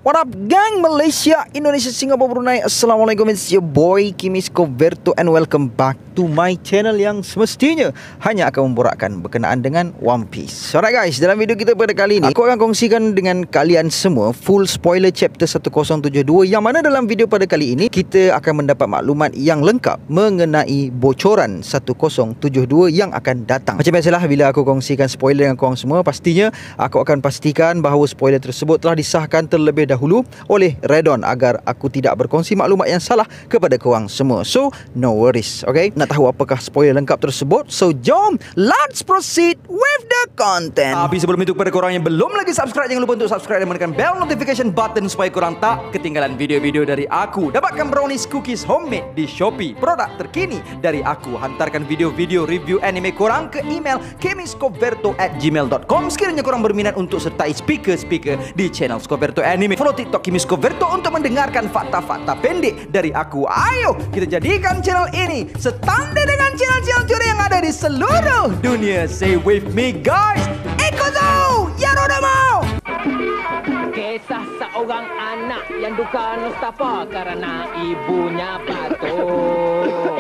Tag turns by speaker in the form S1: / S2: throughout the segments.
S1: What up gang, Malaysia, Indonesia, Singapura, Brunei. Assalamualaikum, it's your boy Kimis Coverto and welcome back to my channel yang semestinya hanya akan memborakkan berkenaan dengan One Piece. Alright guys, dalam video kita pada kali ini aku akan kongsikan dengan kalian semua full spoiler chapter 1072, yang mana dalam video pada kali ini kita akan mendapat maklumat yang lengkap mengenai bocoran 1072 yang akan datang. Macam biasalah, bila aku kongsikan spoiler dengan korang semua, pastinya aku akan pastikan bahawa spoiler tersebut telah disahkan terlebih dahulu oleh Redon agar aku tidak berkongsi maklumat yang salah kepada korang semua. So, no worries, okay? Nak tahu apakah spoiler lengkap tersebut? So, jom, let's proceed with the content. Tapi sebelum itu, kepada korang yang belum lagi subscribe, jangan lupa untuk subscribe dan menekan bell notification button supaya korang tak ketinggalan video-video dari aku. Dapatkan brownies cookies homemade di Shopee, produk terkini dari aku. Hantarkan video-video review anime korang ke email kimiscoverto@gmail.com sekiranya korang berminat untuk sertai speaker-speaker di channel Scoverto Anime. Follow TikTok Kimis Coverto untuk mendengarkan fakta-fakta pendek dari aku. Ayo kita jadikan channel ini setandai dengan channel-channel curi yang ada di seluruh dunia. Say with me guys, Ikuzo Yarodamo.
S2: Kisah seorang anak yang duka Mustafa karena ibunya batuk.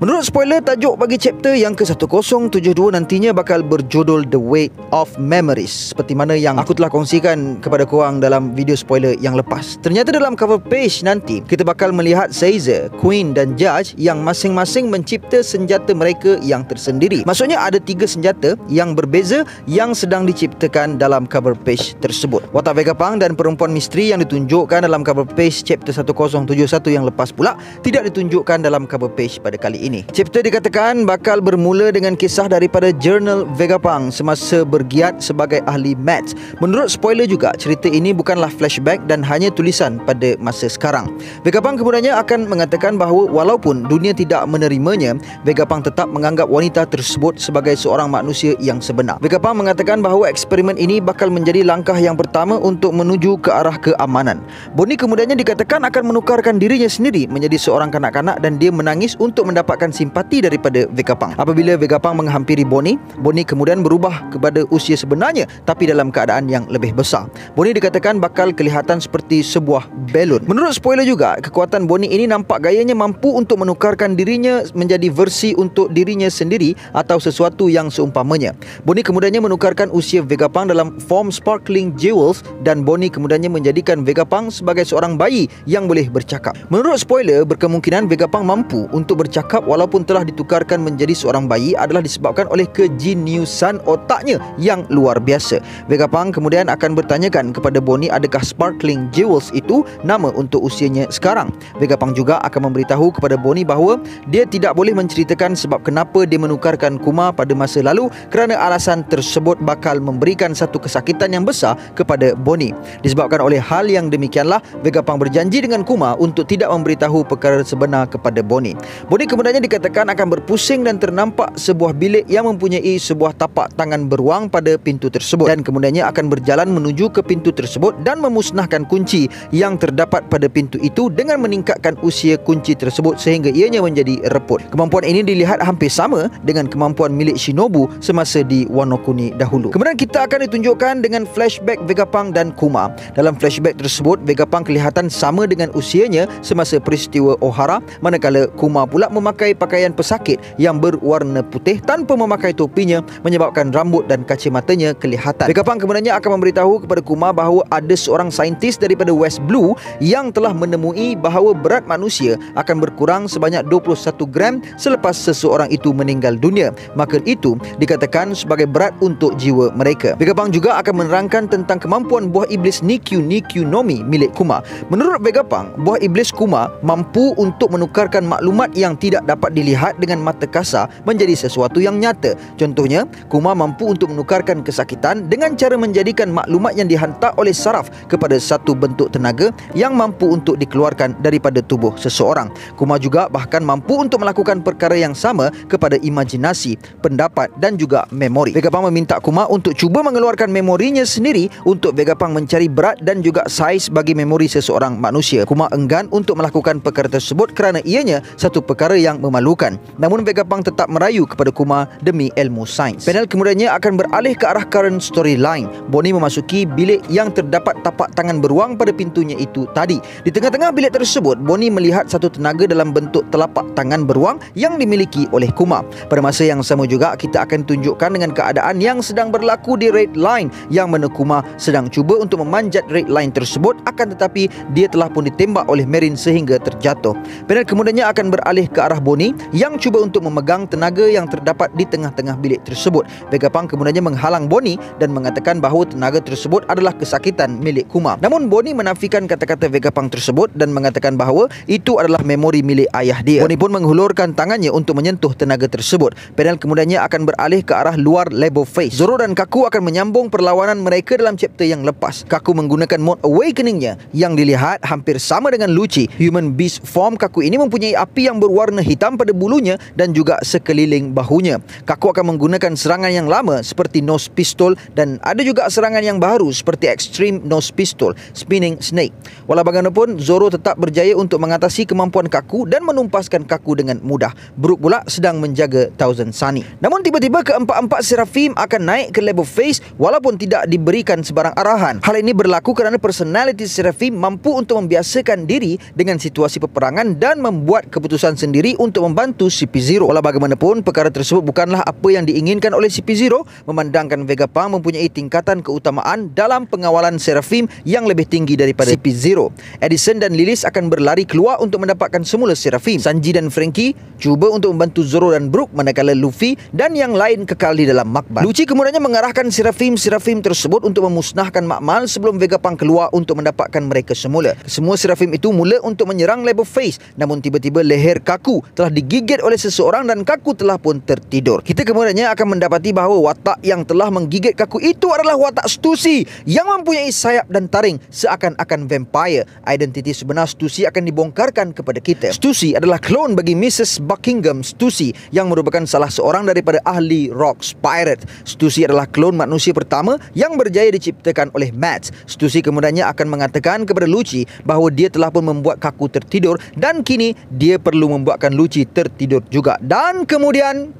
S1: Menurut spoiler, tajuk bagi chapter yang ke-1072 nantinya bakal berjudul The Weight of Memories, seperti mana yang aku telah kongsikan kepada korang dalam video spoiler yang lepas. Ternyata dalam cover page nanti kita bakal melihat Caesar, Queen dan Judge yang masing-masing mencipta senjata mereka yang tersendiri. Maksudnya ada 3 senjata yang berbeza yang sedang diciptakan dalam cover page tersebut. Watak Vegapunk dan perempuan misteri yang ditunjukkan dalam cover page chapter 1071 yang lepas pula tidak ditunjukkan dalam cover page pada kali ini. Chapter dikatakan bakal bermula dengan kisah daripada jurnal Vegapunk semasa bergiat sebagai ahli maths. Menurut spoiler juga, cerita ini bukanlah flashback dan hanya tulisan pada masa sekarang. Vegapunk kemudiannya akan mengatakan bahawa walaupun dunia tidak menerimanya, Vegapunk tetap menganggap wanita tersebut sebagai seorang manusia yang sebenar. Vegapunk mengatakan bahawa eksperimen ini bakal menjadi langkah yang pertama untuk menuju ke arah keamanan. Bonnie kemudiannya dikatakan akan menukarkan dirinya sendiri menjadi seorang kanak-kanak dan dia menangis untuk mendapatkan simpati daripada Vegapunk. Apabila Vegapunk menghampiri Bonnie, Bonnie kemudian berubah kepada usia sebenarnya tapi dalam keadaan yang lebih besar. Bonnie dikatakan bakal kelihatan seperti sebuah belon. Menurut spoiler juga, kekuatan Bonnie ini nampak gayanya mampu untuk menukarkan dirinya menjadi versi untuk dirinya sendiri atau sesuatu yang seumpamanya. Bonnie kemudiannya menukarkan usia Vegapunk dalam form Sparkling Jewels dan Bonnie kemudiannya menjadikan Vegapunk sebagai seorang bayi yang boleh bercakap. Menurut spoiler, berkemungkinan Vegapunk mampu untuk bercakap walaupun telah ditukarkan menjadi seorang bayi adalah disebabkan oleh kejeniusan otaknya yang luar biasa. Vegapunk kemudian akan bertanyakan kepada Bonnie adakah Sparkling Jewels itu nama untuk usianya sekarang. Vegapunk juga akan memberitahu kepada Bonnie bahawa dia tidak boleh menceritakan sebab kenapa dia menukarkan Kuma pada masa lalu kerana alasan tersebut bakal memberikan satu kesakitan yang besar kepada Bonnie. Disebabkan oleh hal yang demikianlah, Vegapunk berjanji dengan Kuma untuk tidak memberitahu perkara sebenar kepada Bonnie. Bonnie kemudiannya dikatakan akan berpusing dan ternampak sebuah bilik yang mempunyai sebuah tapak tangan beruang pada pintu tersebut dan kemudiannya akan berjalan menuju ke pintu tersebut dan memusnahkan kunci yang terdapat pada pintu itu dengan meningkatkan usia kunci tersebut sehingga ianya menjadi reput. Kemampuan ini dilihat hampir sama dengan kemampuan milik Shinobu semasa di Wano Kuni dahulu. Kemudian kita akan ditunjukkan dengan flashback Vegapunk dan Kuma. Dalam flashback tersebut, Vegapunk kelihatan sama dengan usianya semasa peristiwa Ohara, manakala Kuma pula memakai pakaian pesakit yang berwarna putih tanpa memakai topinya menyebabkan rambut dan kacamatanya kelihatan. Vegapunk kemudiannya akan memberitahu kepada Kuma bahawa ada seorang saintis daripada West Blue yang telah menemui bahawa berat manusia akan berkurang sebanyak 21 gram selepas seseorang itu meninggal dunia. Maka itu dikatakan sebagai berat untuk jiwa mereka. Vegapunk juga akan menerangkan tentang kemampuan buah iblis Nikyu Nomi milik Kuma. Menurut Vegapunk, buah iblis Kuma mampu untuk menukarkan maklumat yang tidak dapat dilihat dengan mata kasar menjadi sesuatu yang nyata. Contohnya, Kuma mampu untuk menukarkan kesakitan dengan cara menjadikan maklumat yang dihantar oleh saraf kepada satu bentuk tenaga yang mampu untuk dikeluarkan daripada tubuh seseorang. Kuma juga bahkan mampu untuk melakukan perkara yang sama kepada imajinasi, pendapat dan juga memori. Vegapunk meminta Kuma untuk cuba mengeluarkan memorinya sendiri untuk Vegapunk mencari berat dan juga saiz bagi memori seseorang manusia. Kuma enggan untuk melakukan perkara tersebut kerana ianya satu perkara yang memalukan. Namun Vegapunk tetap merayu kepada Kuma demi ilmu sains. Panel kemudiannya akan beralih ke arah current storyline. Bonnie memasuki bilik yang terdapat tapak tangan beruang pada pintunya itu tadi. Di tengah-tengah bilik tersebut, Bonnie melihat satu tenaga dalam bentuk telapak tangan beruang yang dimiliki oleh Kuma. Pada masa yang sama juga, kita akan tunjukkan dengan keadaan yang sedang berlaku di Red Line, yang mana Kuma sedang cuba untuk memanjat Red Line tersebut, akan tetapi dia telah pun ditembak oleh Marine sehingga terjatuh. Panel kemudiannya akan beralih ke arah Bonnie yang cuba untuk memegang tenaga yang terdapat di tengah-tengah bilik tersebut. Vegapunk kemudiannya menghalang Bonnie dan mengatakan bahawa tenaga tersebut adalah kesakitan milik Kuma. Namun Bonnie menafikan kata-kata Vegapunk tersebut dan mengatakan bahawa itu adalah memori milik ayah dia. Bonnie pun menghulurkan tangannya untuk menyentuh tenaga tersebut. Panel kemudiannya akan beralih ke arah luar Labo Face. Zoro dan Kaku akan menyambung perlawanan mereka dalam chapter yang lepas. Kaku menggunakan mode awakeningnya yang dilihat hampir sama dengan Lucci. Human beast form Kaku ini mempunyai api yang berwarna hitam pada bulunya dan juga sekeliling bahunya. Kaku akan menggunakan serangan yang lama seperti Nose Pistol dan ada juga serangan yang baru seperti Extreme Nose Pistol, Spinning Snake. Walau bagaimanapun, Zoro tetap berjaya untuk mengatasi kemampuan Kaku dan menumpaskan Kaku dengan mudah. Brook pula sedang menjaga Thousand Sunny. Namun tiba-tiba keempat-empat Seraphim akan naik ke Labo Face walaupun tidak diberikan sebarang arahan. Hal ini berlaku kerana personality Seraphim mampu untuk membiasakan diri dengan situasi peperangan dan membuat keputusan sendiri untuk membantu CP0. Walau bagaimanapun, perkara tersebut bukanlah apa yang diinginkan oleh CP0, memandangkan Vegapunk mempunyai tingkatan keutamaan dalam pengawalan Seraphim yang lebih tinggi daripada CP0. Edison dan Lilis akan berlari keluar untuk mendapatkan semula Seraphim. Sanji dan Frankie cuba untuk membantu Zoro dan Brook manakala Luffy dan yang lain kekal di dalam makbar. Lucci kemudiannya mengarahkan Seraphim tersebut untuk memusnahkan makmal sebelum Vegapunk keluar untuk mendapatkan mereka semula. Semua Seraphim itu mula untuk menyerang Labo Face, namun tiba-tiba leher Kaku telah digigit oleh seseorang dan Kaku telah pun tertidur. Kita kemudiannya akan mendapati bahawa watak yang telah menggigit Kaku itu adalah watak Stussy yang mempunyai sayap dan taring seakan-akan vampire. Identiti sebenar Stussy akan dibongkarkan kepada kita. Stussy adalah klon bagi Mrs. Buckingham Stussy yang merupakan salah seorang daripada ahli Rocks Pirate. Stussy adalah klon manusia pertama yang berjaya diciptakan oleh Mads. Stussy kemudiannya akan mengatakan kepada Lucci bahawa dia telah pun membuat Kaku tertidur dan kini dia perlu membuatkan Lucci tertidur juga. Dan kemudian,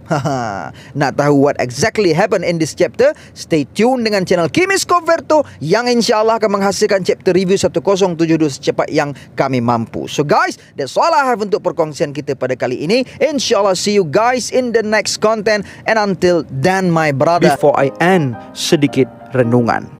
S1: nak tahu what exactly happened in this chapter? Stay tune dengan channel Kimis Converto yang insyaAllah akan menghasilkan chapter review 1072 secepat yang kami mampu. So guys, that's all I have untuk perkongsian kita pada kali ini. InsyaAllah see you guys in the next content, and until then my brother, before I end, sedikit renungan.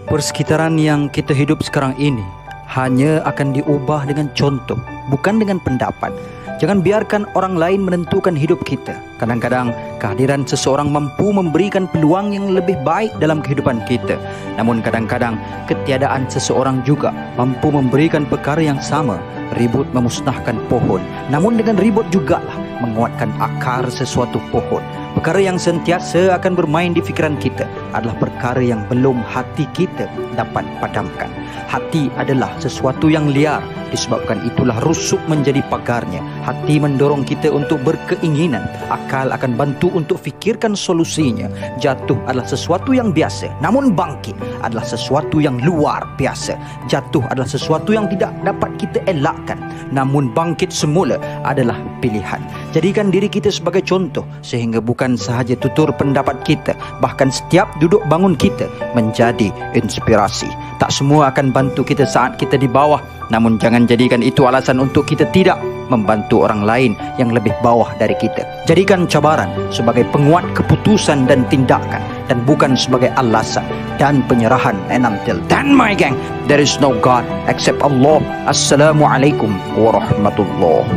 S3: Persekitaran yang kita hidup sekarang ini hanya akan diubah dengan contoh, bukan dengan pendapat. Jangan biarkan orang lain menentukan hidup kita. Kadang-kadang kehadiran seseorang mampu memberikan peluang yang lebih baik dalam kehidupan kita. Namun kadang-kadang ketiadaan seseorang juga mampu memberikan perkara yang sama. Ribut memusnahkan pohon, namun dengan ribut jugalah menguatkan akar sesuatu pohon. Perkara yang sentiasa akan bermain di fikiran kita adalah perkara yang belum hati kita dapat padamkan. Hati adalah sesuatu yang liar, disebabkan itulah rusuk menjadi pagarnya. Hati mendorong kita untuk berkeinginan, akal akan bantu untuk fikirkan solusinya. Jatuh adalah sesuatu yang biasa, namun bangkit adalah sesuatu yang luar biasa. Jatuh adalah sesuatu yang tidak dapat kita elakkan, namun bangkit semula adalah pilihan. Jadikan diri kita sebagai contoh, sehingga bukan sahaja tutur pendapat kita, bahkan setiap duduk bangun kita menjadi inspirasi. Tak semua akan bantu kita saat kita di bawah, namun jangan jadikan itu alasan untuk kita tidak membantu orang lain yang lebih bawah dari kita. Jadikan cabaran sebagai penguat keputusan dan tindakan, dan bukan sebagai alasan dan penyerahan. And until then my gang, there is no God except Allah. Assalamualaikum warahmatullahi